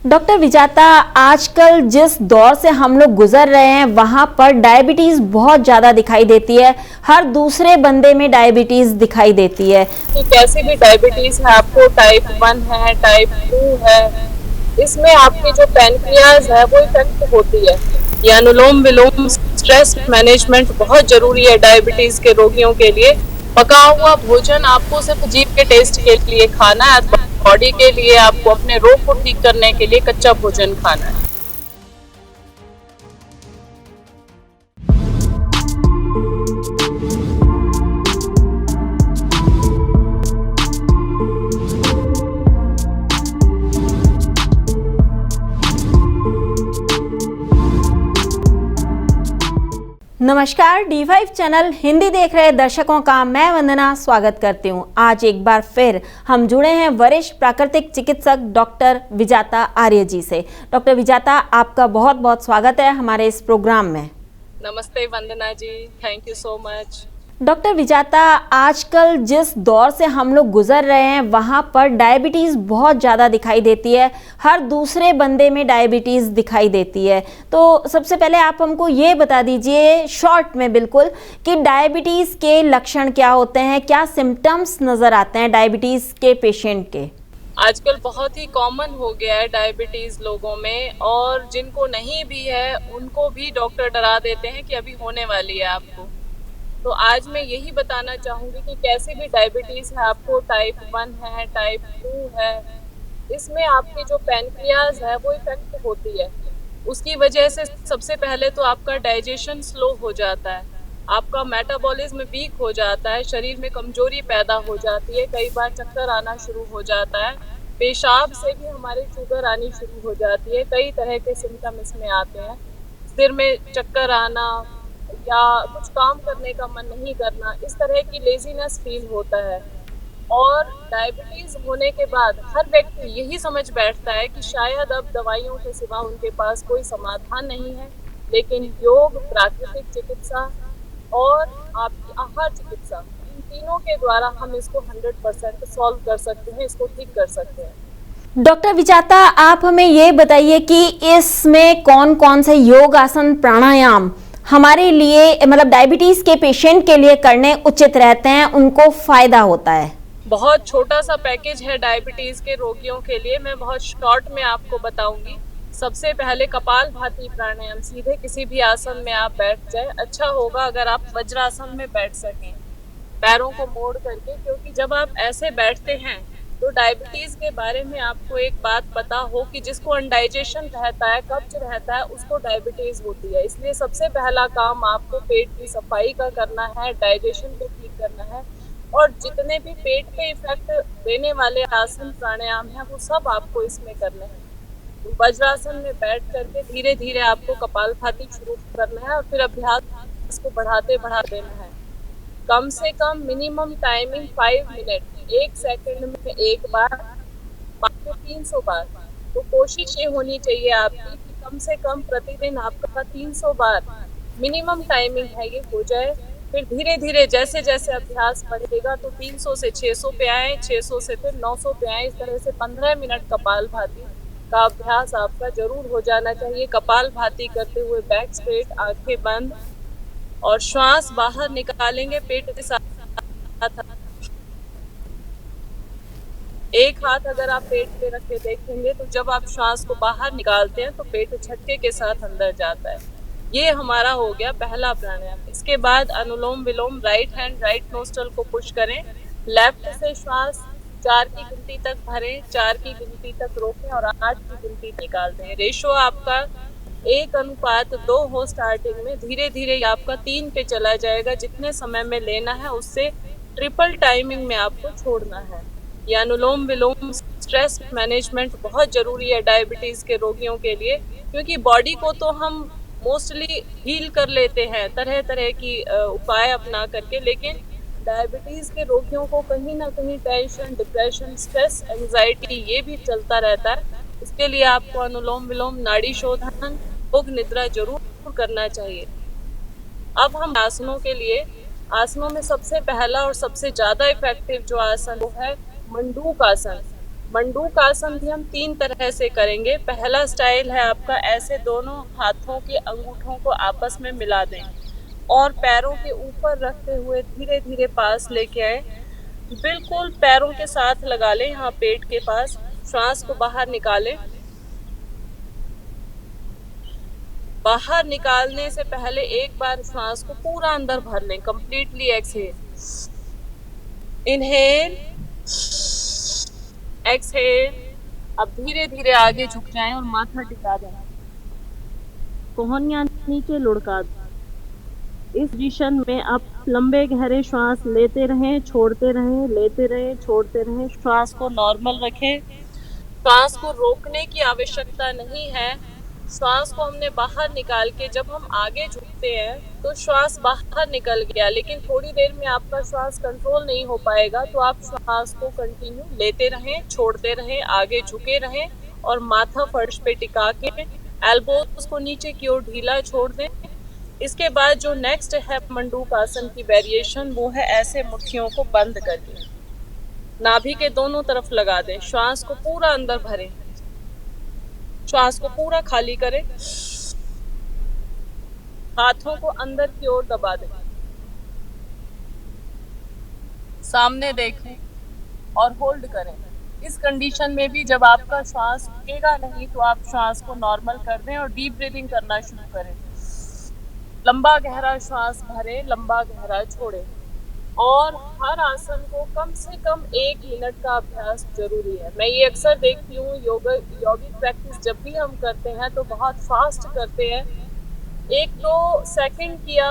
Doctor Vijata, आजकल जिस दौर से हम लोग गुजर रहे हैं वहां पर डायबिटीज बहुत ज्यादा दिखाई देती है। हर दूसरे बंदे में डायबिटीज दिखाई देती है। कि कैसी भी डायबिटीज है, आपको टाइप 1 है, टाइप 2 है, इसमें आपकी जो पैनक्रियाज है वो इफेक्ट होती है। ये अनुलोम विलोम स्ट्रेस मैनेजमेंट बहुत जरूरी है डायबिटीज के रोगियों के लिए। पका हुआ भोजन आपको सिर्फ जीभ के टेस्ट के लिए खाना है, बॉडी के लिए आपको अपने रोग को ठीक करने के लिए कच्चा भोजन खाना है। नमस्कार, D5 चैनल हिंदी देख रहे दर्शकों का मैं वंदना स्वागत करती हूं। आज एक बार फिर हम जुड़े हैं वरिष्ठ प्राकृतिक चिकित्सक डॉक्टर विजाता आर्य जी से। डॉक्टर विजाता, आपका बहुत बहुत स्वागत है हमारे इस प्रोग्राम में। Namaste Vandana ji, thank you so much. Doctor Vijata, आजकल जिस दौर से हम लोग गुजर रहे हैं वहाँ पर डायबिटीज़ बहुत ज़्यादा दिखाई देती है। हर दूसरे बंदे में डायबिटीज़ दिखाई देती है। तो सबसे पहले आप हमको ये बता दीजिए शॉर्ट में बिल्कुल कि डायबिटीज़ के लक्षण क्या होते हैं, क्या सिम्टम्स नज़र आते हैं डायबिटीज़ के पेशेंट के। आजकल बहुत ही कॉमन हो गया है डायबिटीज लोगों में, और जिनको नहीं भी है उनको भी डॉक्टर डरा देते हैं कि अभी होने वाली है आपको। तो आज मैं यही बताना चाहूँगी कि कैसी भी डायबिटीज़ है, आपको टाइप 1 है, टाइप 2 है, इसमें आपकी जो पैनक्रियाज है वो इफेक्ट होती है। उसकी वजह से सबसे पहले तो आपका डाइजेशन स्लो हो जाता है, आपका मेटाबॉलिज्म वीक हो जाता है, शरीर में कमजोरी पैदा हो जाती है, कई बार चक्कर आना शुरू हो जाता है, पेशाब से भी हमारे शुगर आनी शुरू हो जाती है, कई तरह के सिम्टम इसमें आते हैं। सिर में चक्कर आना या कुछ काम करने का मन नहीं करना, इस तरह की लेजीनेस फील होता है। और डायबिटीज होने के बाद हर व्यक्ति यही समझ बैठता है कि शायद अब दवाइयों के सिवा उनके पास कोई समाधान नहीं है, लेकिन योग, प्राकृतिक चिकित्सा और आपकी आहार चिकित्सा, इन तीनों के द्वारा हम इसको 100% सॉल्व कर सकते हैं, इसको ठीक कर सकते हैं। डॉक्टर विजाता, आप हमें ये बताइए कि इसमें कौन कौन से योग, आसन, प्राणायाम हमारे लिए मतलब डायबिटीज के पेशेंट के लिए करने उचित रहते हैं, उनको फायदा होता है। बहुत छोटा सा पैकेज है डायबिटीज के रोगियों के लिए, मैं बहुत शॉर्ट में आपको बताऊंगी। सबसे पहले कपालभाति प्राणायाम, सीधे किसी भी आसन में आप बैठ जाए। अच्छा होगा अगर आप वज्रासन में बैठ सकें, पैरों को मोड़ करके, क्योंकि जब आप ऐसे बैठते हैं तो डायबिटीज के बारे में आपको एक बात पता हो कि जिसको अनडाइजेशन रहता है, कब्ज रहता है, उसको डायबिटीज होती है। इसलिए सबसे पहला काम आपको पेट की सफाई का करना है, डाइजेशन को ठीक करना है, और जितने भी पेट पे इफेक्ट देने वाले आसन प्राणायाम हैं वो सब आपको इसमें करने हैं। वज्रासन में बैठ करके धीरे धीरे आपको कपालभाति शुरू करना है और फिर अभ्यास इसको बढ़ाते बढ़ा देना है। कम से कम मिनिमम टाइमिंग 5 मिनट, 1 सेकंड में एक बार, 300 बार। तो कोशिश ये होनी चाहिए आपकी कि कम से कम प्रतिदिन आपका 300 बार मिनिमम टाइमिंग है ये हो जाए। फिर धीरे धीरे जैसे जैसे अभ्यास बढ़ेगा तो 300 से 600 पे आए, 600 से फिर 900 पे आए। इस तरह से 15 मिनट कपालभाति का अभ्यास आपका जरूर हो जाना चाहिए। कपालभाति करते हुए बैक स्ट्रेट, आंखें बंद, और श्वास बाहर निकालेंगे पेट के साथ। एक हाथ अगर आप पेट पे रख के देखेंगे तो जब आप श्वास को बाहर निकालते हैं तो पेट झटके के साथ अंदर जाता है। ये हमारा हो गया पहला प्राणायाम। इसके बाद अनुलोम विलोम, राइट हैंड राइट नोस्ट्रल को पुश करें, लेफ्ट से श्वास 4 की गिनती तक भरें, 4 की गिनती तक रोकें और 8 की गिनती निकाल दें। रेशो आपका 1:2 हो स्टार्टिंग में, धीरे धीरे आपका 3 पे चला जाएगा। जितने समय में लेना है उससे ट्रिपल टाइमिंग में आपको छोड़ना है। ये अनुलोम विलोम स्ट्रेस मैनेजमेंट बहुत जरूरी है डायबिटीज के रोगियों के लिए, क्योंकि बॉडी को तो हम मोस्टली हील कर लेते हैं तरह तरह की उपाय अपना करके, लेकिन डायबिटीज के रोगियों को कहीं ना कहीं टेंशन, डिप्रेशन, स्ट्रेस, एंजाइटी ये भी चलता रहता है। इसके लिए आपको अनुलोम विलोम, नाड़ी शोधन, योग निद्रा जरूर करना चाहिए। अब हम आसनों के लिए, आसनों में सबसे पहला और सबसे ज्यादा इफेक्टिव जो आसन वो है मंडूक आसन। मंडूक आसन भी हम 3 तरह से करेंगे। पहला स्टाइल है आपका, ऐसे दोनों हाथों के अंगूठों को आपस में मिला दें और पैरों के ऊपर रखते हुए धीरे धीरे पास लेके आए। बिल्कुल पैरों के साथ लगा लें, यहाँ पेट के पास। श्वास को बाहर निकालें। बाहर निकालने से पहले एक बार श्वास को पूरा अंदर भर लें, कंप्लीटली एक्सहेल। Inhale, exhale. अब धीरे धीरे आगे झुक जाएं और माथा टिका दें, कोहनियां नीचे लुढ़का दें। इस पोजीशन में आप लंबे गहरे श्वास लेते रहें, छोड़ते रहें, लेते रहें, छोड़ते रहें। श्वास को नॉर्मल रखें। श्वास को रोकने की आवश्यकता नहीं है। श्वास को हमने बाहर निकाल के जब हम आगे झुकते हैं तो श्वास बाहर निकल गया, लेकिन थोड़ी देर में आपका श्वास कंट्रोल नहीं हो पाएगा, तो आप श्वास को कंटिन्यू लेते रहें, छोड़ते रहें, आगे झुके रहें और माथा फर्श पे टिका के एल्बोज को नीचे की ओर ढीला छोड़ दें। इसके बाद जो नेक्स्ट है मंडूक आसन की वेरिएशन, वो है ऐसे मुट्ठियों को बंद करके नाभि के दोनों तरफ लगा दें। श्वास को पूरा अंदर भरें, श्वास को पूरा खाली करें, हाथों को अंदर की ओर दबा दें, सामने देखें और होल्ड करें। इस कंडीशन में भी जब आपका श्वास रुकेगा नहीं तो आप श्वास को नॉर्मल कर दें और डीप ब्रीदिंग करना शुरू करें। लंबा गहरा श्वास भरें, लंबा गहरा छोड़ें। और हर आसन को कम से कम 1 मिनट का अभ्यास जरूरी है। मैं ये अक्सर देखती हूँ, योगिक प्रैक्टिस जब भी हम करते हैं तो बहुत फास्ट करते हैं। 1-2 सेकंड किया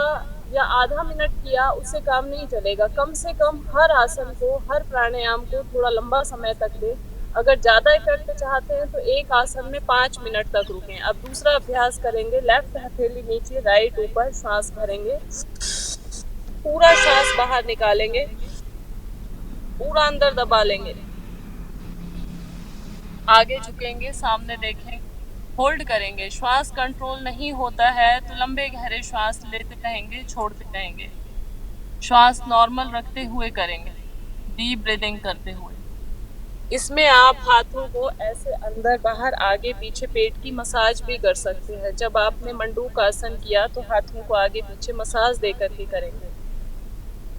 या आधा मिनट किया, उससे काम नहीं चलेगा। कम से कम हर आसन को, हर प्राणायाम को थोड़ा लंबा समय तक दें। अगर ज़्यादा इफेक्ट चाहते हैं तो एक आसन में 5 मिनट तक रुकें। अब दूसरा अभ्यास करेंगे। लेफ्ट हथेली नीचे, राइट ऊपर, सांस भरेंगे, पूरा श्वास बाहर निकालेंगे, पूरा अंदर दबा लेंगे, आगे झुकेंगे, सामने देखें, होल्ड करेंगे। श्वास कंट्रोल नहीं होता है तो लंबे गहरे श्वास लेते रहेंगे, छोड़ते रहेंगे। श्वास नॉर्मल रखते हुए करेंगे, डीप ब्रीदिंग करते हुए। इसमें आप हाथों को ऐसे अंदर बाहर, आगे पीछे, पेट की मसाज भी कर सकते हैं। जब आपने मंडूक आसन किया तो हाथों को आगे पीछे मसाज दे करके करेंगे।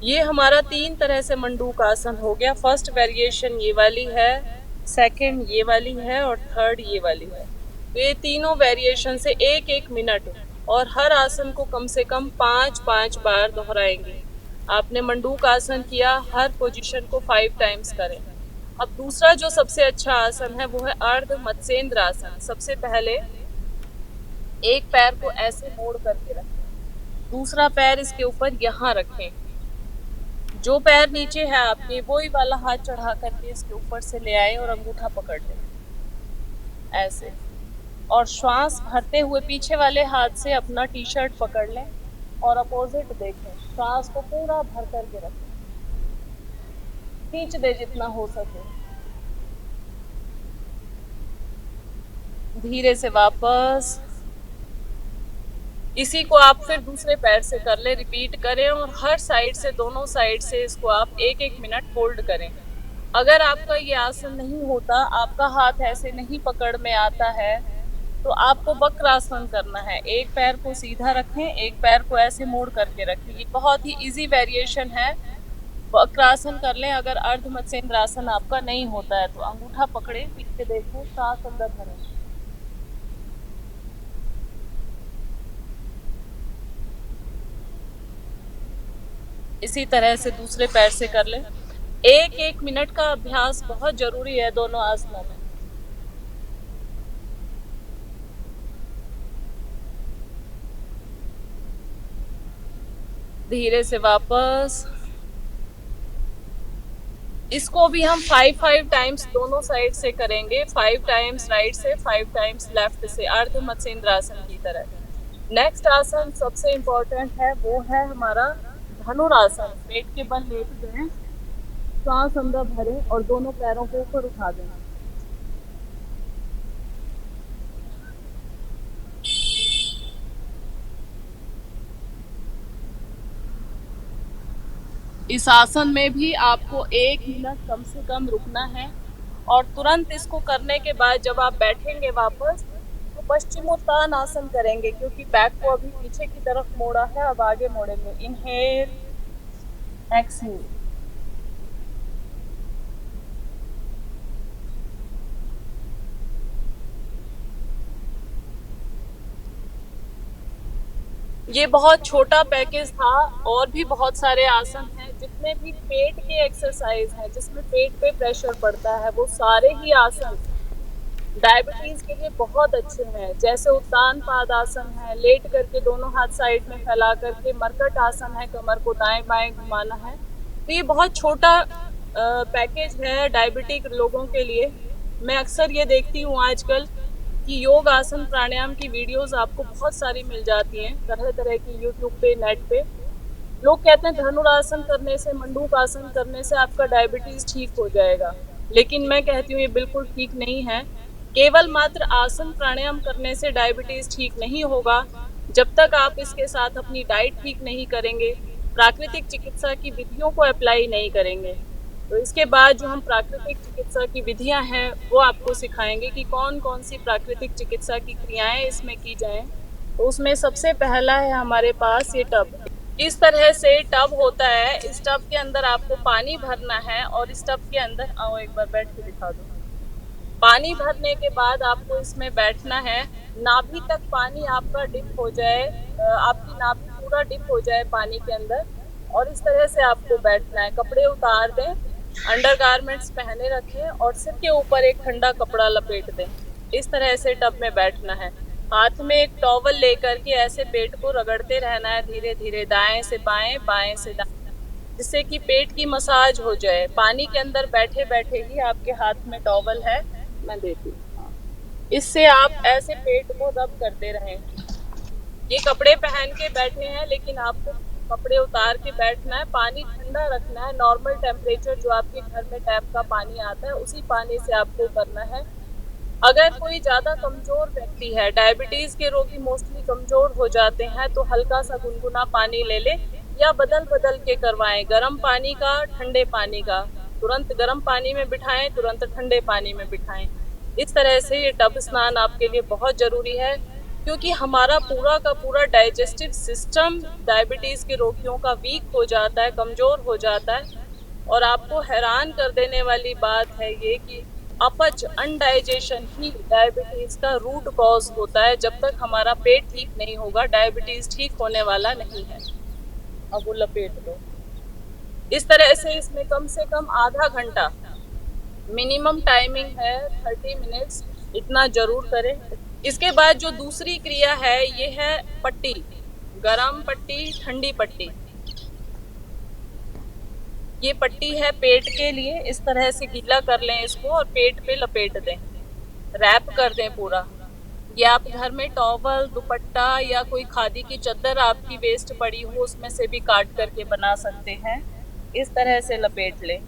ये हमारा 3 तरह से मंडूक आसन हो गया। फर्स्ट वेरिएशन ये वाली है, सेकंड ये वाली है और थर्ड ये वाली है। ये तीनों वेरिएशन से 1-1 मिनट और हर आसन को कम से कम 5-5 बार दोहराएंगे। आपने मंडूक आसन किया, हर पोजीशन को 5 टाइम्स करें। अब दूसरा जो सबसे अच्छा आसन है वो है अर्ध मत्स्येंद्र आसन। सबसे पहले एक पैर को ऐसे मोड़ करके रखें, दूसरा पैर इसके ऊपर यहाँ रखें। जो पैर नीचे है आपके, वही वाला हाथ चढ़ा करके इसके ऊपर से ले आए और अंगूठा पकड़ लें ऐसे। और श्वास भरते हुए पीछे वाले हाथ से अपना टी शर्ट पकड़ लें और अपोजिट देखें। श्वास को पूरा भर करके रखें, खींच दे जितना हो सके। धीरे से वापस। इसी को आप फिर दूसरे पैर से कर ले, रिपीट करें और हर साइड से, दोनों साइड से इसको आप 1-1 मिनट होल्ड करें। अगर आपका ये आसन नहीं होता, आपका हाथ ऐसे नहीं पकड़ में आता है, तो आपको वक्रासन करना है। एक पैर को सीधा रखें, एक पैर को ऐसे मोड़ करके रखें। ये बहुत ही इजी वेरिएशन है। वक्रासन कर लें। अगर अर्ध मत्स्येंद्र आसन आपका नहीं होता है तो अंगूठा पकड़े, पीछे देखें, सांस अंदर भरें। इसी तरह से दूसरे पैर से कर लें। 1-1 मिनट का अभ्यास बहुत जरूरी है दोनों आसनों में। धीरे से वापस। इसको भी हम 5 टाइम्स दोनों साइड से करेंगे। 5 टाइम्स राइट से, 5 टाइम्स लेफ्ट से, अर्ध मत्स्येंद्र आसन की तरह। नेक्स्ट आसन सबसे इम्पोर्टेंट है, वो है हमारा धनुरासन। पेट के बल लेट गए, सांस अंदर भरें और दोनों पैरों को ऊपर उठा देना। इस आसन में भी आपको 1 मिनट कम से कम रुकना है और तुरंत इसको करने के बाद जब आप बैठेंगे वापस तो पश्चिमोत्तानासन करेंगे, क्योंकि बैक को अभी पीछे की तरफ मोड़ा है, अब आगे मोड़ेंगे। Inhale, exhale. ये बहुत छोटा पैकेज था, और भी बहुत सारे आसन हैं। जितने भी पेट के एक्सरसाइज हैं जिसमें पेट पे प्रेशर पड़ता है, वो सारे ही आसन डायबिटीज के लिए बहुत अच्छे हैं। जैसे उत्तान पादासन है, लेट करके दोनों हाथ साइड में फैला करके। मरकट आसन है, कमर को दाएं बाएं घुमाना है। तो ये बहुत छोटा पैकेज है डायबिटिक लोगों के लिए। मैं अक्सर ये देखती हूँ आजकल कि योग आसन प्राणायाम की वीडियोस आपको बहुत सारी मिल जाती हैं तरह तरह की, यूट्यूब पे, नेट पे। लोग कहते हैं धनुरासन करने से, मंडूक आसन करने से आपका डायबिटीज ठीक हो जाएगा, लेकिन मैं कहती हूँ ये बिल्कुल ठीक नहीं है। केवल मात्र आसन प्राणायाम करने से डायबिटीज ठीक नहीं होगा जब तक आप इसके साथ अपनी डाइट ठीक नहीं करेंगे, प्राकृतिक चिकित्सा की विधियों को अप्लाई नहीं करेंगे। तो इसके बाद जो हम प्राकृतिक चिकित्सा की विधियां हैं वो आपको सिखाएंगे कि कौन कौन सी प्राकृतिक चिकित्सा की क्रियाएं इसमें की जाएं। तो उसमें सबसे पहला है हमारे पास ये टब। इस तरह से टब होता है। इस टब के अंदर आपको पानी भरना है, और इस टब के अंदर, आओ एक बार बैठ के दिखा दो। पानी भरने के बाद आपको इसमें बैठना है। नाभि तक पानी आपका डिप हो जाए, आपकी नाभि पूरा डिप हो जाए पानी के अंदर, और इस तरह से आपको बैठना है। कपड़े उतार दें, अंडरगारमेंट्स पहने रखें, और सिर के ऊपर एक ठंडा कपड़ा लपेट दें। इस तरह से टब में बैठना है। हाथ में एक टॉवल लेकर के ऐसे पेट को रगड़ते रहना है धीरे धीरे, दाएं से बाएं, बाएं से दाएं, जिससे कि पेट की मसाज हो जाए। पानी के अंदर बैठे बैठे ही आपके हाथ में टॉवल है, मैं देती हूँ, इससे आप ऐसे पेट को रब करते रहें। ये कपड़े पहन के बैठे हैं, लेकिन आपको कपड़े उतार के बैठना है। पानी ठंडा रखना है, नॉर्मल टेम्परेचर जो आपके घर में टैप का पानी आता है उसी पानी से आपको करना है। अगर कोई ज़्यादा कमज़ोर व्यक्ति है, डायबिटीज़ के रोगी मोस्टली कमज़ोर हो जाते हैं, तो हल्का सा गुनगुना पानी ले ले, या बदल बदल के करवाएं, गर्म पानी का, ठंडे पानी का। तुरंत गर्म पानी में बिठाएं, तुरंत ठंडे पानी में बिठाएं। इस तरह से ये टब स्नान आपके लिए बहुत ज़रूरी है, क्योंकि हमारा पूरा का पूरा डाइजेस्टिव सिस्टम डायबिटीज़ के रोगियों का वीक हो जाता है, कमज़ोर हो जाता है। और आपको हैरान कर देने वाली बात है ये कि अपच, अनडाइजेशन ही डायबिटीज़ का रूट कॉज होता है। जब तक हमारा पेट ठीक नहीं होगा, डायबिटीज़ ठीक होने वाला नहीं है। अब वो लपेट दो। इस तरह से इसमें कम से कम आधा घंटा, मिनिमम टाइमिंग है 30 मिनट्स, इतना जरूर करें। इसके बाद जो दूसरी क्रिया है ये है पट्टी, गरम पट्टी, ठंडी पट्टी। ये पट्टी है पेट के लिए। इस तरह से गीला कर लें इसको और पेट पे लपेट दें, रैप कर दें पूरा। ये आप घर में टॉवल, दुपट्टा या कोई खादी की चादर आपकी वेस्ट पड़ी हो उसमें से भी काट करके बना सकते हैं। इस तरह से लपेट लें।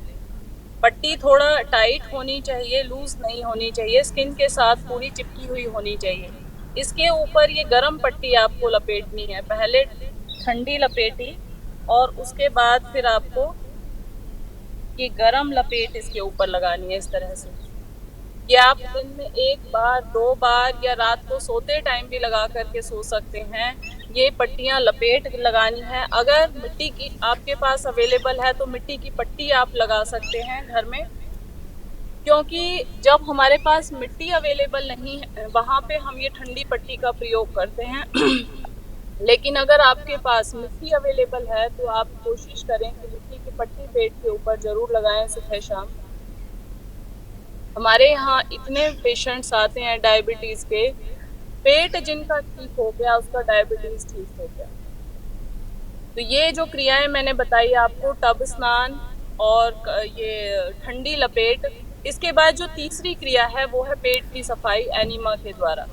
पट्टी थोड़ा टाइट होनी चाहिए, लूज नहीं होनी चाहिए, स्किन के साथ पूरी चिपकी हुई होनी चाहिए। इसके ऊपर ये गरम पट्टी आपको लपेटनी है। पहले ठंडी लपेटी और उसके बाद फिर आपको ये गरम लपेट इसके ऊपर लगानी है। इस तरह से ये आप दिन में 1 बार 2 बार या रात को सोते टाइम भी लगा करके सो सकते हैं। ये पट्टियाँ लपेट लगानी है। अगर मिट्टी की आपके पास अवेलेबल है तो मिट्टी की पट्टी आप लगा सकते हैं घर में, क्योंकि जब हमारे पास मिट्टी अवेलेबल नहीं है वहाँ पे हम ये ठंडी पट्टी का प्रयोग करते हैं। लेकिन अगर आपके पास मिट्टी अवेलेबल है तो आप कोशिश करें कि मिट्टी की पट्टी पेट के ऊपर ज़रूर लगाएं सुबह शाम। हमारे यहाँ इतने पेशेंट्स आते हैं डायबिटीज़ के, पेट जिनका ठीक हो गया उसका डायबिटीज़ ठीक हो गया। तो ये जो क्रियाएं मैंने बताई आपको, टब स्नान और ये ठंडी लपेट। इसके बाद जो तीसरी क्रिया है वो है पेट की सफाई एनिमा के द्वारा।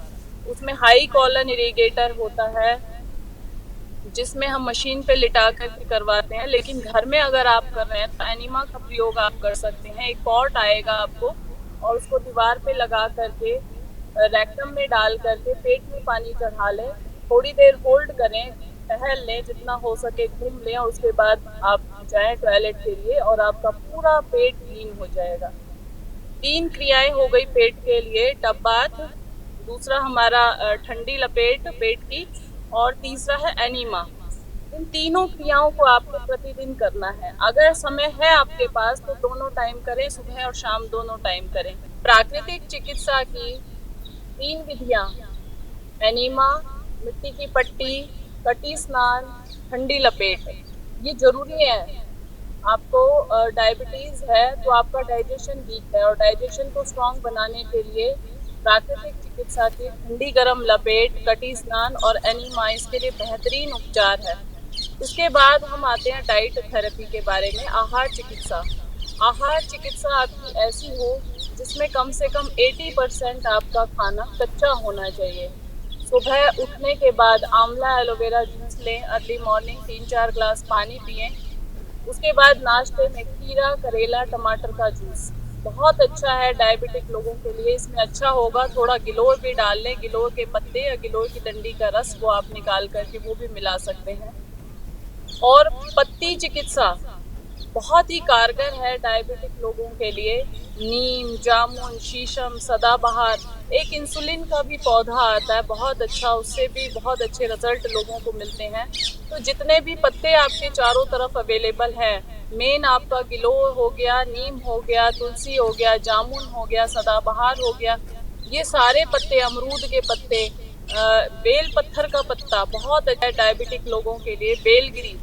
उसमें हाई कॉलन इरिगेटर होता है जिसमें हम मशीन पे लिटा कर करवाते हैं, लेकिन घर में अगर आप कर रहे हैं तो एनिमा का प्रयोग आप कर सकते हैं। एक पॉट आएगा आपको और उसको दीवार पे लगा करके रेक्टम में डाल करके पेट में पानी चढ़ा लें, थोड़ी देर होल्ड करें, टहल लें, जितना हो सके घूम लें, और उसके बाद आप जाएं टॉयलेट के लिए और आपका पूरा पेट क्लीन हो जाएगा। 3 क्रियाएं हो गई पेट के लिए, टब बाथ, दूसरा हमारा ठंडी लपेट पेट की, और तीसरा है एनीमा। इन तीनों क्रियाओं को आपको प्रतिदिन करना है। अगर समय है आपके पास तो दोनों टाइम करें, सुबह और शाम दोनों टाइम करें। प्राकृतिक चिकित्सा की 3 विधियां, एनीमा, मिट्टी की पट्टी, कटी स्नान, ठंडी लपेट, ये जरूरी है। आपको डायबिटीज है तो आपका डाइजेशन वीक है, और डाइजेशन को स्ट्रांग बनाने के लिए प्राकृतिक चिकित्सा की ठंडी गर्म लपेट, कटी स्नान और एनीमा इसके लिए बेहतरीन उपचार है। इसके बाद हम आते हैं डाइट थेरेपी के बारे में, आहार चिकित्सा। आहार चिकित्सा आपकी ऐसी हो जिसमें कम से कम 80% आपका खाना कच्चा होना चाहिए। सुबह उठने के बाद आंवला एलोवेरा जूस लें, अर्ली मॉर्निंग 3-4 ग्लास पानी पिएं। उसके बाद नाश्ते में खीरा, करेला, टमाटर का जूस बहुत अच्छा है डायबिटिक लोगों के लिए। इसमें अच्छा होगा थोड़ा गिलोय भी डाल लें, गिलोय के पत्ते या गिलोय की डंडी का रस वो आप निकाल करके वो भी मिला सकते हैं। और पत्ती चिकित्सा बहुत ही कारगर है डायबिटिक लोगों के लिए। नीम, जामुन, शीशम, सदाबहार, एक इंसुलिन का भी पौधा आता है बहुत अच्छा, उससे भी बहुत अच्छे रिजल्ट लोगों को मिलते हैं। तो जितने भी पत्ते आपके चारों तरफ अवेलेबल हैं, मेन आपका गिलोय हो गया, नीम हो गया, तुलसी हो गया, जामुन हो गया, सदाबहार हो गया, ये सारे पत्ते, अमरूद के पत्ते, बेल पत्थर का पत्ता बहुत अच्छा है डायबिटिक लोगों के लिए। बेलगिरी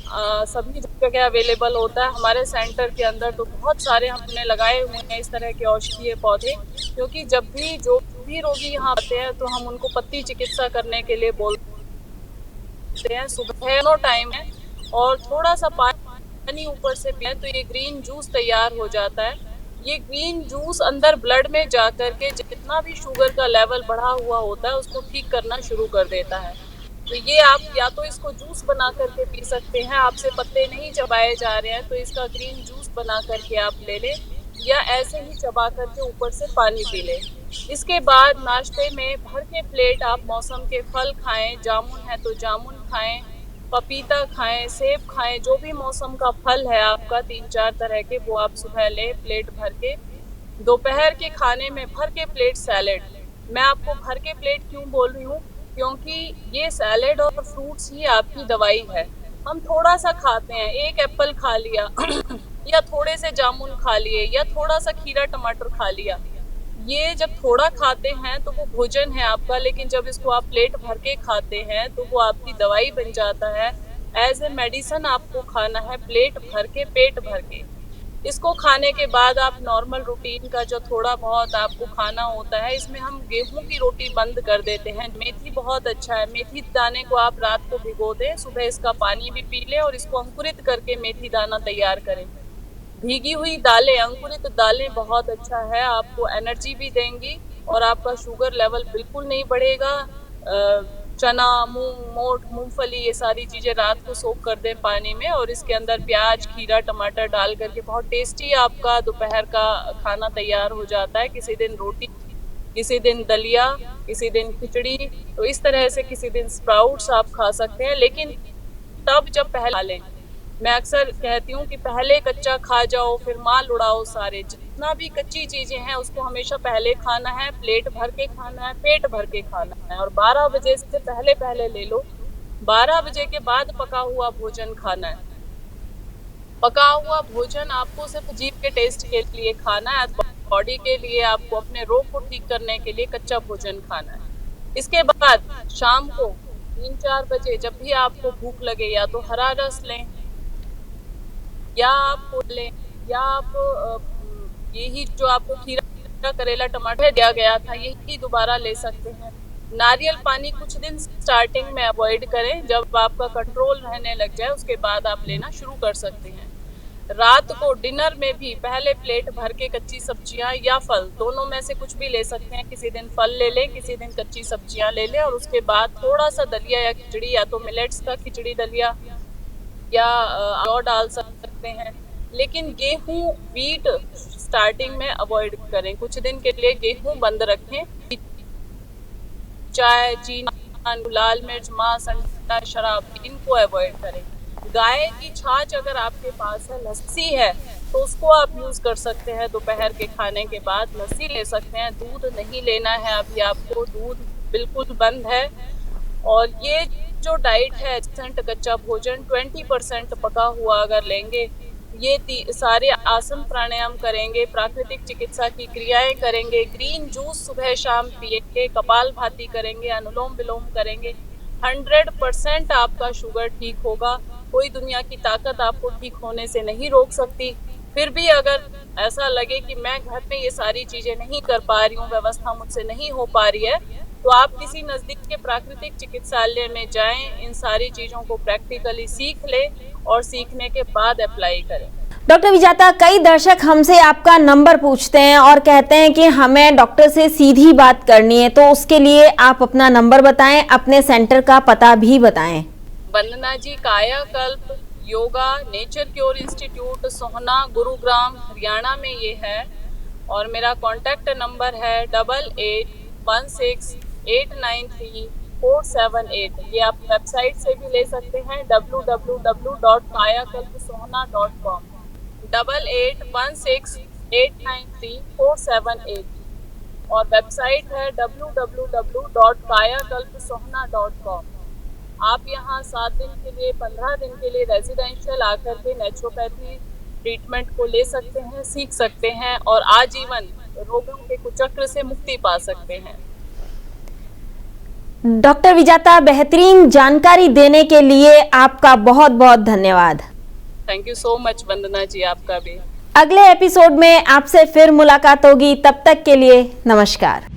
सभी जगह अवेलेबल होता है। हमारे सेंटर के अंदर तो बहुत सारे हमने लगाए हुए हैं इस तरह के औषधीय पौधे, क्योंकि जब भी जो भी रोगी यहाँ आते हैं तो हम उनको पत्ती चिकित्सा करने के लिए बोलते हैं। सुबह नो टाइम है और थोड़ा सा पानी ऊपर से पिए तो ये ग्रीन जूस तैयार हो जाता है। ये ग्रीन जूस अंदर ब्लड में जाकर के जितना भी शुगर का लेवल बढ़ा हुआ होता है उसको ठीक करना शुरू कर देता है। तो ये आप या तो इसको जूस बना करके पी सकते हैं, आपसे पत्ते नहीं चबाए जा रहे हैं तो इसका ग्रीन जूस बना करके आप ले लें, या ऐसे ही चबा करके ऊपर से पानी पी लें। इसके बाद नाश्ते में भर के प्लेट आप मौसम के फल खाएं, जामुन है तो जामुन खाएं, पपीता खाएं, सेब खाएं, जो भी मौसम का फल है आपका 3-4 तरह के वो आप सुबह लें प्लेट भर के। दोपहर के खाने में भर के प्लेट सैलेड। मैं आपको भर के प्लेट क्यों बोल रही हूँ, क्योंकि ये सैलेड और फ्रूट्स ही आपकी दवाई है। हम थोड़ा सा खाते हैं, एक एप्पल खा लिया या थोड़े से जामुन खा लिए या थोड़ा सा खीरा टमाटर खा लिया, ये जब थोड़ा खाते हैं तो वो भोजन है आपका, लेकिन जब इसको आप प्लेट भर के खाते हैं तो वो आपकी दवाई बन जाता है। एज ए मेडिसिन आपको खाना है प्लेट भर के, पेट भर के। इसको खाने के बाद आप नॉर्मल रूटीन का जो थोड़ा बहुत आपको खाना होता है, इसमें हम गेहूं की रोटी बंद कर देते हैं। मेथी बहुत अच्छा है, मेथी दाने को आप रात को भिगो दें, सुबह इसका पानी भी पी लें और इसको अंकुरित करके मेथी दाना तैयार करें। भीगी हुई दालें, अंकुरित दालें बहुत अच्छा है, आपको एनर्जी भी देंगी और आपका शुगर लेवल बिल्कुल नहीं बढ़ेगा। चना, मूंग, मोठ, मूंगफली, ये सारी चीज़ें रात को सोख कर दें पानी में और इसके अंदर प्याज, खीरा, टमाटर डाल करके बहुत टेस्टी आपका दोपहर का खाना तैयार हो जाता है। किसी दिन रोटी, किसी दिन दलिया, किसी दिन खिचड़ी, तो इस तरह से किसी दिन स्प्राउट्स आप खा सकते हैं। लेकिन तब जब पहले खा लें, मैं अक्सर कहती हूँ कि पहले कच्चा खा जाओ फिर माल उड़ाओ सारे। जितना भी कच्ची चीजें हैं उसको हमेशा पहले खाना है, प्लेट भर के खाना है, पेट भर के खाना है, और 12 बजे से पहले पहले ले लो। 12 बजे के बाद पका हुआ भोजन खाना है। पका हुआ भोजन आपको सिर्फ जीभ के टेस्ट के लिए खाना है, बॉडी के लिए, आपको अपने रोग को ठीक करने के लिए कच्चा भोजन खाना है। इसके बाद शाम को 3-4 बजे जब भी आपको भूख लगे, या तो हरा रस लें या आप लें, या आप यही जो आपको खीरा, करेला, टमाटर दिया गया था यही दोबारा ले सकते हैं। नारियल पानी कुछ दिन स्टार्टिंग में अवॉइड करें, जब आपका कंट्रोल रहने लग जाए उसके बाद आप लेना शुरू कर सकते हैं। रात को डिनर में भी पहले प्लेट भर के कच्ची सब्जियां या फल, दोनों में से कुछ भी ले सकते हैं। किसी दिन फल ले लें, किसी दिन कच्ची सब्जियां ले लें, और उसके बाद थोड़ा सा दलिया या खिचड़ी, या तो मिलेट्स का खिचड़ी दलिया या और डाल सकते हैं। लेकिन गेहूं, व्हीट स्टार्टिंग में अवॉइड करें, कुछ दिन के लिए गेहूं बंद रखें। चाय, चीनी, लाल मिर्च, मांस, अंडा, शराब, इनको अवॉइड करें। गाय की छाछ अगर आपके पास है, लस्सी है, तो उसको आप यूज़ कर सकते हैं। दोपहर के खाने के बाद लस्सी ले सकते हैं। दूध नहीं लेना है अभी आपको, दूध बिल्कुल बंद है। और ये जो डाइट है 80% कच्चा भोजन, 20% पका हुआ अगर लेंगे, ये सारे आसन प्राणायाम करेंगे, प्राकृतिक चिकित्सा की क्रियाएं करेंगे, ग्रीन जूस सुबह शाम पिएंगे, कपालभाति करेंगे, अनुलोम विलोम करेंगे, 100% आपका शुगर ठीक होगा। कोई दुनिया की ताकत आपको ठीक होने से नहीं रोक सकती। फिर भी अगर ऐसा लगे कि मैं घर में ये सारी चीजें नहीं कर पा रही हूँ, व्यवस्था मुझसे नहीं हो पा रही है, तो आप किसी नजदीक के प्राकृतिक चिकित्सालय में जाएं, इन सारी चीजों को प्रैक्टिकली सीख लें और सीखने के बाद अप्लाई करें। डॉक्टर विजेता, कई दर्शक हमसे आपका नंबर पूछते हैं और कहते हैं कि हमें डॉक्टर से सीधी बात करनी है, तो उसके लिए आप अपना नंबर बताएं, अपने सेंटर का पता भी बताएं। वंदना जी, कायाकल्प योगा नेचर क्योर इंस्टीट्यूट, सोहना, गुरुग्राम, हरियाणा में ये है। और मेरा कॉन्टैक्ट नंबर है 8816893478। ये आप वेबसाइट से भी ले सकते हैं, www.kayakalpsohna.com, 8816893478। और वेबसाइट है www.kayakalpsohna.com। आप यहाँ 7 दिन के लिए, 15 दिन के लिए रेजिडेंशियल आकर के नेचुरोपैथी ट्रीटमेंट को ले सकते हैं, सीख सकते हैं और आजीवन रोगों के कुचक्र से मुक्ति पा सकते हैं। डॉक्टर विजेता, बेहतरीन जानकारी देने के लिए आपका बहुत बहुत धन्यवाद। थैंक यू सो मच वंदना जी, आपका भी। अगले एपिसोड में आपसे फिर मुलाकात होगी, तब तक के लिए नमस्कार।